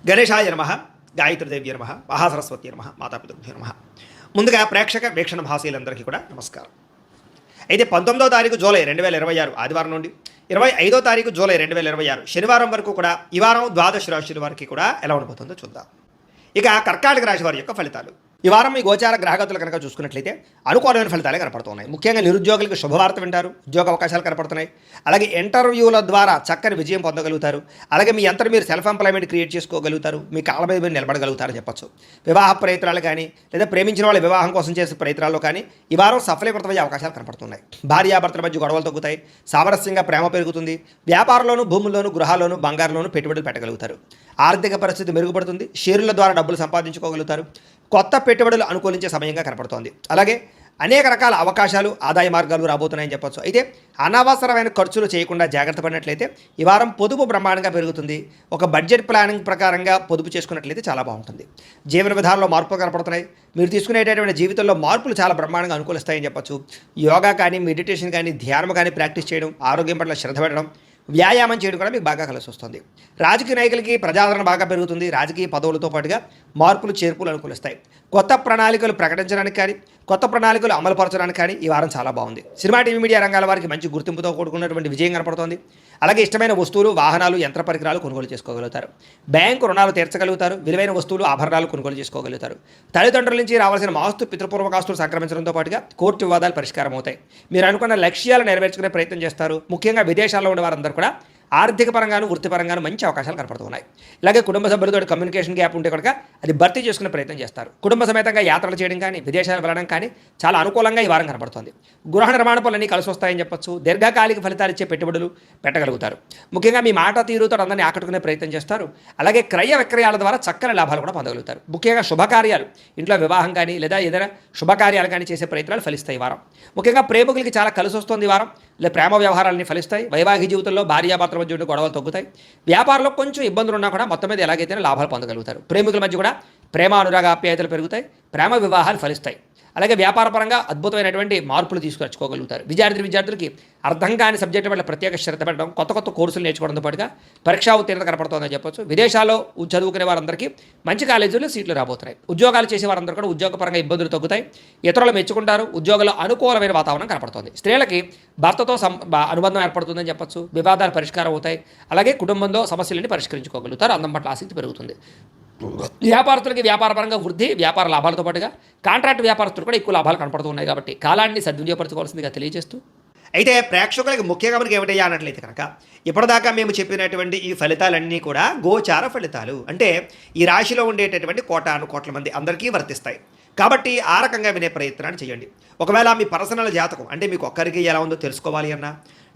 గణేశాయ నమః, గాయత్రీదేవి నమః, మహాసరస్వతి నమః, మాతాపితృభ్యో నమః. ముందుగా ప్రేక్షక వీక్షణ భాషలందరికీ కూడా నమస్కారం. అయితే 19వ తారీఖు జూలై 2026 ఆదివారం నుండి 25వ తారీఖు జూలై 2026 శనివారం వరకు కూడా ఈ వారం ద్వాదశ రాశుల వారికి కూడా ఎలా ఉండబోతుందో చూద్దాం. ఇక కర్కాటక రాశి వారి యొక్క ఫలితాలు. ఈ వారం మీ గోచార గ్రహగతులు కనుక చూసుకున్నట్లయితే అనుకూలమైన ఫలితాలే కనపడుతున్నాయి. ముఖ్యంగా నిరుద్యోగులకు శుభవార్త వింటారు, ఉద్యోగ అవకాశాలు కనపడుతున్నాయి. అలాగే ఇంటర్వ్యూల ద్వారా చక్కని విజయం పొందగలుగుతారు. అలాగే మీ అంతటి మీరు సెల్ఫ్ ఎంప్లాయ్మెంట్ క్రియేట్ చేసుకోగలుగుతారు. మీ కాళ్ళ మీద మీరు నిలబడగలుగుతారని చెప్పచ్చు. వివాహ ప్రయత్నాలు కానీ లేదా ప్రేమించిన వాళ్ళ వివాహం కోసం చేసే ప్రయత్నాల్లో కానీ ఈ వారం సఫలీకృతమయ్యే అవకాశాలు కనపడుతున్నాయి. భార్యాభర్తల మధ్య గొడవలు తగ్గుతాయి, సామరస్యంగా ప్రేమ పెరుగుతుంది. వ్యాపారంలోనూ, భూముల్లోనూ, గృహాల్లోనూ, బంగారులోనూ పెట్టుబడులు పెట్టగలుగుతారు. ఆర్థిక పరిస్థితి మెరుగుపడుతుంది. షేర్ల ద్వారా డబ్బులు సంపాదించుకోగలుగుతారు. కొత్త పెట్టుబడులు అనుకూలించే సమయంగా కనపడుతోంది. అలాగే అనేక రకాల అవకాశాలు, ఆదాయ మార్గాలు రాబోతున్నాయని చెప్పొచ్చు. అయితే అనవసరమైన ఖర్చులు చేయకుండా జాగ్రత్త పడినట్లయితే ఈ వారం పొదుపు బ్రహ్మాండంగా పెరుగుతుంది. ఒక బడ్జెట్ ప్లానింగ్ ప్రకారంగా పొదుపు చేసుకున్నట్లయితే చాలా బాగుంటుంది. జీవన విధానంలో మార్పులు కనపడుతున్నాయి. మీరు తీసుకునేటటువంటి జీవితంలో మార్పులు చాలా బ్రహ్మాండంగా అనుకూలిస్తాయని చెప్పొచ్చు. యోగా కానీ, మెడిటేషన్ కానీ, ధ్యానం కానీ ప్రాక్టీస్ చేయడం, ఆరోగ్యం పట్ల శ్రద్ధ పెట్టడం, వ్యాయామం చేయడం కూడా మీకు బాగా కలిసి వస్తుంది. రాజకీయ నాయకులకి ప్రజాదరణ బాగా పెరుగుతుంది. రాజకీయ పదవులతో పాటుగా మార్పులు, చేర్పులు అనుకూలిస్తాయి. కొత్త ప్రణాళికలు ప్రకటించడానికి కానీ, కొత్త ప్రణాళికలు అమలుపరచడానికి కానీ ఈ వారం చాలా బాగుంది. సినిమా, టీవీ, మీడియా రంగాల వారికి మంచి గుర్తింపుతో కూడుకున్నటువంటి విజయం కనపడుతోంది. అలాగే ఇష్టమైన వస్తువులు, వాహనాలు, యంత్ర పరికరాలు కొనుగోలు చేసుకోగలుగుతారు. బ్యాంకు రుణాలు తీర్చగలుగుతారు. విలువైన వస్తువులు, ఆభరణాలు కొనుగోలు చేసుకోగలుగుతారు. తల్లిదండ్రుల నుంచి రావాల్సిన ఆస్తు, పితృపూర్వకాస్తులు సంక్రమించడంతో పాటుగా కోర్టు వివాదాలు పరిష్కారం అవుతాయి. మీరు అనుకున్న లక్ష్యాలు నెరవేర్చుకునే ప్రయత్నం చేస్తారు. ముఖ్యంగా విదేశాల్లో ఉన్న వారందరూ కూడా ఆర్థిక పరంగాను, వృత్తిపరంగాను మంచి అవకాశాలు కనపడుతున్నాయి. ఇలాగే కుటుంబ సభ్యులతో కమ్యూనికేషన్ గ్యాప్ ఉంటే కనుక అది భర్తీ చేసుకునే ప్రయత్నం చేస్తారు. కుటుంబ సమేతంగా యాత్రలు చేయడం కానీ, విదేశాలు వెళ్ళడం కానీ చాలా అనుకూలంగా ఈ వారం కనపడుతుంది. గృహ నిర్మాణ పనులన్నీ కలిసి వస్తాయని చెప్పొచ్చు. దీర్ఘకాలిక ఫలితాలు ఇచ్చే పెట్టుబడులు పెట్టగలుగుతారు. ముఖ్యంగా మీ మాట తీరుతో అందరినీ ఆకట్టుకునే ప్రయత్నం చేస్తారు. అలాగే క్రయ విక్రయాల ద్వారా చక్కని లాభాలు కూడా పొందగలుగుతారు. ముఖ్యంగా శుభకార్యాలు, ఇంట్లో వివాహం కానీ లేదా ఏదైనా శుభకార్యాలు కానీ చేసే ప్రయత్నాలు ఫలిస్తాయి ఈ వారం. ముఖ్యంగా ప్రేమికులకి చాలా కలిసి వస్తుంది ఈ వారం. లేదా ప్రేమ వ్యవహారాలని ఫలిస్తాయి. వైవాహిక జీవితంలో భార్యాభర్తల మధ్య ఉండే గొడవలు తగ్గుతాయి. వ్యాపారంలో కొంచెం ఇబ్బందులు ఉన్నా కూడా మొత్తం మీద ఎలాగైతే లాభాలు పొందగలుగుతారు. ప్రేమికుల మధ్య కూడా ప్రేమ, అనురాగ, ఆప్యాయతలు పెరుగుతాయి. ప్రేమ వివాహాలు ఫలిస్తాయి. అలాగే వ్యాపారపరంగా అద్భుతమైనటువంటి మార్పులు తీసుకొచ్చుకోగలుగుతారు. విద్యార్థులకి అర్థం కాని సబ్జెక్టు వల్ల ప్రత్యేక శ్రద్ధ పెట్టడం, కొత్త కొత్త కోర్సులు నేర్చుకోవడంతో పాటుగా పరీక్షా ఉత్తీర్ణత కనపడుతుందని చెప్పొచ్చు. విదేశాల్లో చదువుకునే వారందరికీ మంచి కాలేజీల్లో సీట్లు రాబోతున్నాయి. ఉద్యోగాలు చేసే వారందరూ కూడా ఉద్యోగపరంగా ఇబ్బందులు తగ్గుతాయి. ఇతరులు మెచ్చుకుంటారు. ఉద్యోగంలో అనుకూలమైన వాతావరణం కనపడుతుంది. స్త్రీలకి భర్తతో అనుబంధం ఏర్పడుతుందని చెప్పొచ్చు. వివాదాలు పరిష్కారం అవుతాయి. అలాగే కుటుంబంలో సమస్యలన్నీ పరిష్కరించుకోగలుగుతారు. అందం పట్ల ఆసక్తి పెరుగుతుంది. వ్యాపారస్తులకి వ్యాపారపరంగా వృద్ధి, వ్యాపార లాభాలతో పాటుగా కాంట్రాక్ట్ వ్యాపారస్తులు కూడా ఎక్కువ లాభాలు కనపడుతున్నాయి. కాబట్టి కాలాన్ని సద్వినియోగపరచుకోవాల్సిందిగా తెలియజేస్తూ, అయితే ప్రేక్షకులకి ముఖ్యంగా మనకి ఏమిటయ్యా అన్నట్లయితే కనుక ఇప్పటిదాకా మేము చెప్పినటువంటి ఈ ఫలితాలన్నీ కూడా గోచార ఫలితాలు. అంటే ఈ రాశిలో ఉండేటటువంటి కోటాను కోట్ల మంది అందరికీ వర్తిస్తాయి. కాబట్టి ఆ రకంగా వినే ప్రయత్నాన్ని చేయండి. ఒకవేళ మీ పర్సనల్ జాతకం అంటే మీకు ఒక్కరికి ఎలా ఉందో తెలుసుకోవాలి అన్నా,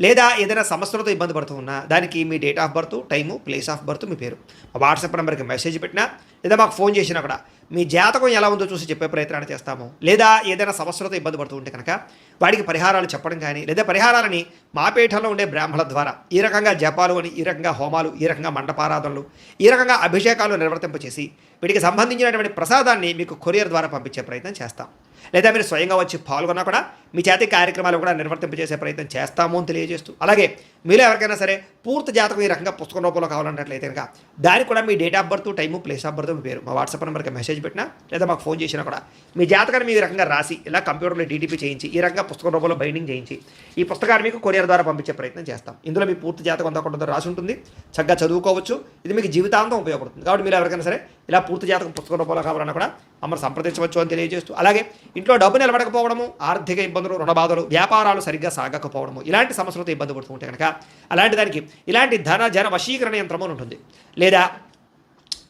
లేదా ఏదైనా సమస్యలతో ఇబ్బంది పడుతూ ఉన్నా దానికి మీ date of birth, time, place of birth, మీ పేరు వాట్సాప్ నెంబర్కి మెసేజ్ పెట్టినా లేదా మాకు ఫోన్ చేసినా కూడా మీ జాతకం ఎలా ఉందో చూసి చెప్పే ప్రయత్నాన్ని చేస్తాము. లేదా ఏదైనా సమస్యలతో ఇబ్బంది పడుతూ ఉంటే కనుక వాడికి పరిహారాలు చెప్పడం కానీ, లేదా పరిహారాలని మా పీఠంలో ఉండే బ్రాహ్మణుల ద్వారా ఈ రకంగా జపాలు అని, ఈ రకంగా హోమాలు, ఈ రకంగా మండపారాధనలు, ఈ రకంగా అభిషేకాలు నిర్వర్తింపచేసి వీటికి సంబంధించినటువంటి ప్రసాదాన్ని మీకు కొరియర్ ద్వారా పంపించే ప్రయత్నం చేస్తాం. లేదా మీరు స్వయంగా వచ్చి పాల్గొన్నా కూడా మీ చేతి కార్యక్రమాలు కూడా నిర్వర్తింపజేసే ప్రయత్నం చేస్తాము అని తెలియజేస్తూ, అలాగే మీలో ఎవరికైనా సరే పూర్తి జాతకం ఈ రకంగా పుస్తకం రూపంలో కావాలన్నట్లయితే కనుక దానికి కూడా మీ date of birth, time, place of birth, మీ పేరు మా వాట్సాప్ నెంబర్కి మెసేజ్ పెట్టినా లేదా మాకు ఫోన్ చేసినా కూడా మీ జాతకాన్ని మీ రకంగా రాసి ఇలా కంప్యూటర్లో డీటీపీ చేయించి ఈ రకంగా పుస్తకం రూపంలో బైండింగ్ చేయించి ఈ పుస్తకాన్ని మీకు కొరియర్ ద్వారా పంపించే ప్రయత్నం చేస్తాం. ఇందులో మీ పూర్తి జాతకం అంతా కూడా రాసి ఉంటుంది. చక్కగా చదువుకోవచ్చు. ఇది మీకు జీవితాంతం ఉపయోగపడుతుంది. కాబట్టి మీరు ఎవరికైనా సరే ఇలా పూర్తి జాతకం పుస్తకం రూపంలో కావాలన్నా కూడా మమ్మల్ని సంప్రదించవచ్చు అని తెలియజేస్తూ, అలాగే ఇంట్లో డబ్బు నిలబడకపోవడము, ఆర్థిక ఇబ్బందులు, రుణ బాధలు, వ్యాపారాలు సరిగ్గా సాగకపోవడము, ఇలాంటి సమస్యలతో ఇబ్బంది పడుతూ ఉంటే కనుక అలాంటి దానికి ఇలాంటి ధన జన వశీకరణ యంత్రము అని ఉంటుంది. లేదా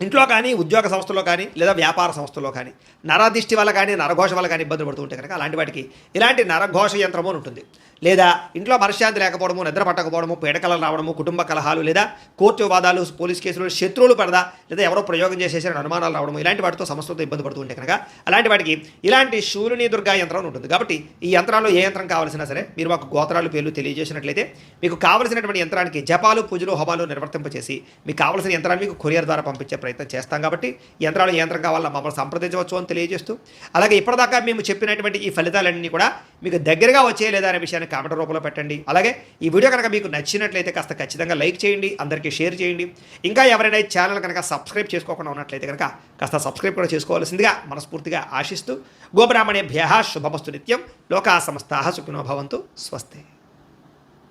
ఇంట్లో కానీ, ఉద్యోగ సంస్థలో కానీ, లేదా వ్యాపార సంస్థలో కానీ నరదిష్టి వల్ల కానీ, నరఘోష వల్ల కానీ ఇబ్బందులు పడుతూ ఉంటే కనుక అలాంటి వాటికి ఇలాంటి నరఘోష యంత్రము అని ఉంటుంది. లేదా ఇంట్లో మనశ్శాంతి లేకపోవడము, నిద్ర పట్టకపోవడము, పీడకలలు రావడము, కుటుంబ కలహాలు, లేదా కోర్టు వివాదాలు, పోలీస్ కేసులు, శత్రువులు పడదా, లేదా ఎవరో ప్రయోగం చేసేసిన అనుమానాలు రావడము, ఇలాంటి వాటితో సమస్యలతో ఇబ్బంది పడుతూ ఉంటే కనుక అలాంటి వాటికి ఇలాంటి శూలిని దుర్గా యంత్రం ఉంటుంది. కాబట్టి ఈ యంత్రాల్లో ఏ యంత్రం కావాల్సినా సరే మీరు మాకు గోత్రాలు, పేర్లు తెలియజేసినట్లయితే మీకు కావలసినటువంటి యంత్రానికి జపాలు, పూజలు, హోమాలు నిర్వర్తింపచేసి మీకు కావలసిన యంత్రాన్ని మీకు కొరియర్ ద్వారా పంపించే ప్రయత్నం చేస్తాం. కాబట్టి యంత్రాలు ఏ యంత్రం కావాలన్నా మమ్మల్ని సంప్రదించవచ్చు అని తెలియజేస్తూ, అలాగే ఇప్పటిదాకా మేము చెప్పినటువంటి ఈ ఫలితాలన్నీ కూడా మీకు దగ్గరగా వచ్చే లేదా అనే విషయాన్ని కామెంట్ రూపంలో పెట్టండి. అలాగే ఈ వీడియో కనుక మీకు నచ్చినట్లయితే కాస్త ఖచ్చితంగా లైక్ చేయండి, అందరికీ షేర్ చేయండి. ఇంకా ఎవరైనా ఈ ఛానల్ కనుక సబ్స్క్రైబ్ చేసుకోకుండా ఉన్నట్లయితే కనుక కాస్త సబ్స్క్రైబ్ కూడా చేసుకోవాల్సిందిగా మనస్ఫూర్తిగా ఆశిస్తూ గోబ్రాహ్మణేభ్యః శుభమస్తు నిత్యం, లోకాః సమస్తాః సుఖినో భవంతు, స్వస్తి.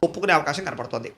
ఒప్పుకునే అవకాశం కనపడుతోంది.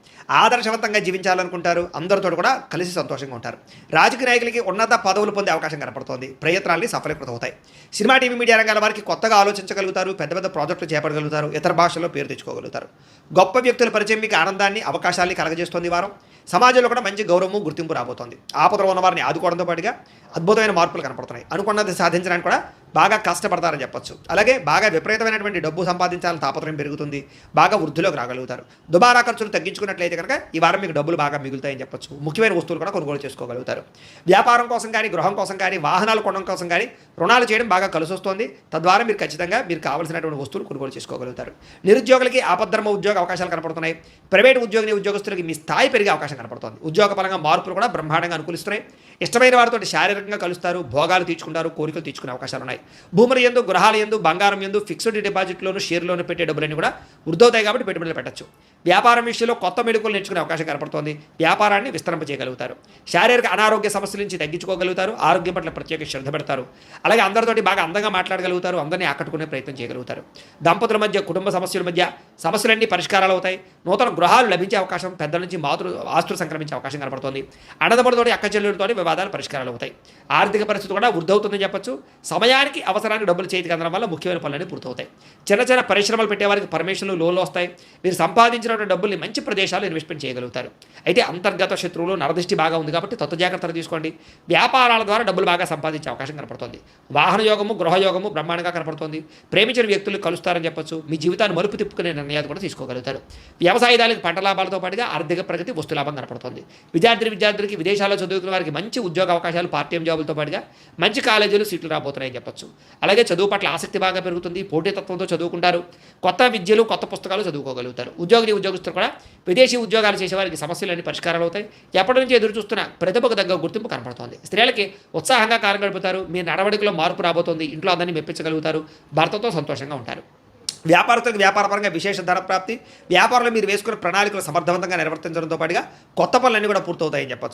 ఆదర్శవంతంగా జీవించాలనుకుంటారు, అందరితో కూడా కలిసి సంతోషంగా ఉంటారు. రాజకీయ నాయకులకి ఉన్నత పదవులు పొందే అవకాశం కనపడుతోంది. ప్రయత్నాల్ని సఫలీకృతం అవుతాయి. సినిమా టీవీ మీడియా రంగాల వారికి కొత్తగా ఆలోచించగలుగుతారు, పెద్ద పెద్ద ప్రాజెక్టులు చేపట్టగలుగుతారు, ఇతర భాషల్లో పేరు తెచ్చుకోగలుగుతారు. గొప్ప వ్యక్తుల పరిచయం మీకు ఆనందాన్ని, అవకాశాన్ని కలగజేస్తోంది. వారం సమాజంలో కూడా మంచి గౌరవము, గుర్తింపు రాబోతోంది. ఆపదలో ఉన్న వారిని ఆదుకోవడంతో పాటుగా అద్భుతమైన మార్పులు కనపడుతున్నాయి. అనుకున్నది సాధించడానికి కూడా బాగా కష్టపడతారని చెప్పొచ్చు. అలాగే బాగా విపరీతమైనటువంటి డబ్బు సంపాదించాలని తాపత్రయం పెరుగుతుంది. బాగా వృద్ధిలోకి రాగలుగుతారు. దుబారా ఖర్చులు తగ్గించుకున్నట్లయితే కనుక ఈ వారం మీకు డబ్బులు బాగా మిగులుతాయని చెప్పొచ్చు. ముఖ్యమైన వస్తువులు కూడా కొనుగోలు చేసుకోగలుగుతారు. వ్యాపారం కోసం కానీ, గృహం కోసం కానీ, వాహనాలు కొనడం కోసం కానీ రుణాలు చేయడం బాగా కలిసి వస్తుంది. తద్వారా మీరు ఖచ్చితంగా మీరు కావాల్సినటువంటి వస్తువులు కొనుగోలు చేసుకోగలుగుతారు. నిరుద్యోగులకి ఆపద్ధర్మ ఉద్యోగ అవకాశాలు కనపడుతున్నాయి. ప్రైవేట్ ఉద్యోగస్తులకి మీ స్థాయి పెరిగే అవకాశం కనపడుతుంది. ఉద్యోగ పరంగా మార్పులు కూడా బ్రహ్మాండంగా అనుకూలిస్తున్నాయి. ఇష్టమైన వారితో శారీరకంగా కలుస్తారు, భోగాలు తీర్చుకుంటారు, కోరికలు తీర్చుకునే అవకాశాలు ఉన్నాయి. భూముల యందు, గృహాల యందు, బంగారం యందు, ఫిక్స్డ్ డిపాజిట్లోను, షేర్లోను పెట్టే డబ్బులన్నీ కూడా వృద్ధవుతాయి కాబట్టి పెట్టుబడులు పెట్టచ్చు. వ్యాపారం విషయంలో కొత్త మెళుకువలు నేర్చుకునే అవకాశం కనపడుతోంది. వ్యాపారాన్ని విస్తరింపజేయగలుగుతారు. శారీరక అనారోగ్య సమస్యల నుంచి తగ్గించుకోగలుగుతారు. ఆరోగ్యం పట్ల ప్రత్యేక శ్రద్ధ పెడతారు. అలాగే అందరితోటి బాగా అందంగా మాట్లాడగలుగుతారు. అందరినీ ఆకట్టుకునే ప్రయత్నం చేయగలుగుతారు. దంపతుల మధ్య, కుటుంబ సమస్యల మధ్య సమస్యలన్నీ పరిష్కారాలు అవుతాయి. నూతన గృహాలు లభించే అవకాశం, పెద్దల నుంచి ఆస్తులు సంక్రమించే అవకాశం కనపడుతోంది. అన్నదమ్ములతోటి, అక్క చెల్లెలతో వివాదాలు పరిష్కారాలు అవుతాయి. ఆర్థిక పరిస్థితి కూడా వృద్ధవుతుందని చెప్పొచ్చు. సమయానికి అవసరానికి డబ్బులు చేతికి అందడం వల్ల ముఖ్యమైన పనులన్నీ పూర్తవుతాయి. చిన్న చిన్న పరిశ్రమలు పెట్టేవారికి పర్మిషన్లు, లోన్లు వస్తాయి. మీరు సంపాదించినటువంటి డబ్బుల్ని మంచి ప్రదేశాలు ఇన్వెస్ట్మెంట్ చేయగలుగుతారు. అయితే అంతర్గత శత్రువులు, నరదృష్టి బాగా ఉంది కాబట్టి తత్వ జాగ్రత్తలు తీసుకోండి. వ్యాపారాల ద్వారా డబ్బులు బాగా సంపాదించే అవకాశం కనపడుతుంది. వాహన యోగము, గృహయోగము బ్రహ్మాండంగా కనపడుతుంది. ప్రేమించిన వ్యక్తులు కలుస్తారని చెప్పొచ్చు. మీ జీవితాన్ని మలుపు తిప్పుకునే నిర్ణయాలు కూడా తీసుకోగలుగుతారు. వ్యవసాయదారులకు పంట లాభాలతో పాటుగా ఆర్థిక ప్రగతి, వస్తు లాభం కనపడుతుంది. విద్యార్థులకి విదేశాల్లో చదువుకున్న వారికి మంచి ఉద్యోగ అవకాశాలు, పార్ట్ టైం జాబులతో పాటుగా మంచి కాలేజీలు, సీట్లు రాబోతున్నాయని చెప్పొచ్చు. అలాగే చదువు పట్ల ఆసక్తి బాగా పెరుగుతుంది. పోటీతత్వంతో చదువుకుంటారు. కొత్త విద్యలు, కొత్త పుస్తకాలు చదువుకోగలుగుతారు. ఉద్యోగస్తులు కూడా విదేశీ ఉద్యోగాలు చేసేవారికి సమస్యలన్నీ పరిష్కారాలు అవుతాయి. ఎప్పటి నుంచి ఎదురు చూస్తున్న ప్రతిభకు తగ్గ గుర్తింపు కనపడుతోంది. స్త్రీలకి ఉత్సాహంగా కాలం గడుపుతారు. మీ నడవడికలో మార్పు రాబోతోంది. ఇంట్లో అందరినీ మెప్పించగలుగుతారు. భర్తతో సంతోషంగా ఉంటారు. వ్యాపారస్తులకు వ్యాపారపరంగా విశేష ధన ప్రాప్తి. వ్యాపారంలో మీరు వేసుకున్న ప్రణాళికలు సమర్థవంతంగా నిర్వర్తించడంతో పాటుగా కొత్త పనులన్నీ కూడా పూర్తవుతాయని చెప్పొచ్చు.